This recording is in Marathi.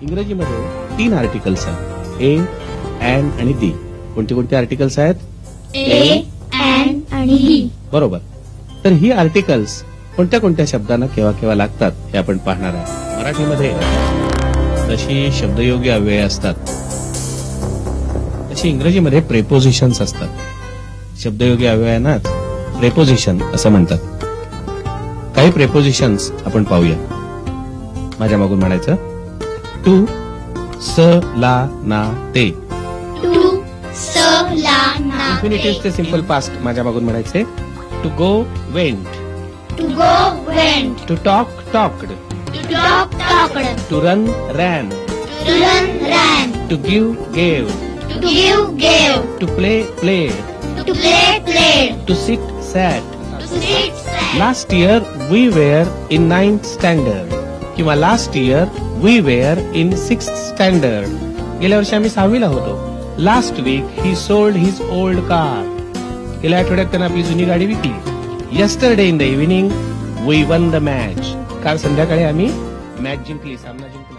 इंग्रजीमध्ये 3 आर्टिकल्स आहेत, ए, अँड आणि दी. कोणते कोणते आर्टिकल्स आहेत? ए, अँड आणि दी. बरोबर. तर ही आर्टिकल्स कोणत्या कोणत्या शब्दांना केव्हा केव्हा लागतात हे आपण पाहणार आहे. मराठीमध्ये जशी शब्दयोगी अव्यय असतात तशी इंग्रजीमध्ये प्रेपोजिशन्स असतात. शब्दयोगी अव्ययांनाच प्रेपोजिशन असं म्हणतात. काही प्रेपोजिशन्स आपण पाहूया. माझ्या मागून म्हणायचं, टू, स, ला, ना, ते. टू, स, ला, ना, इन्फिनिटिव्हचे सिंपल पास्ट माझ्या मागून म्हणायचे, to go, went. To go, went. To talk, talked. To talk, talked. To run, ran. To run, ran. To give, gave. To give, gave. To play, played. To play, played. To sit, sat. To sit, sat. Last year we were in 9th standard किंवा last year we were in 6th standard. गेल्या वर्षी आम्ही 6वीला होतो. Last week he sold his old car. गेल्या आठवड्यात त्यानं आपली जुनी गाडी विकली. Yesterday in the evening we won the match. काल संध्याकाळी आम्ही मॅच जिंकली, सामना जिंकला.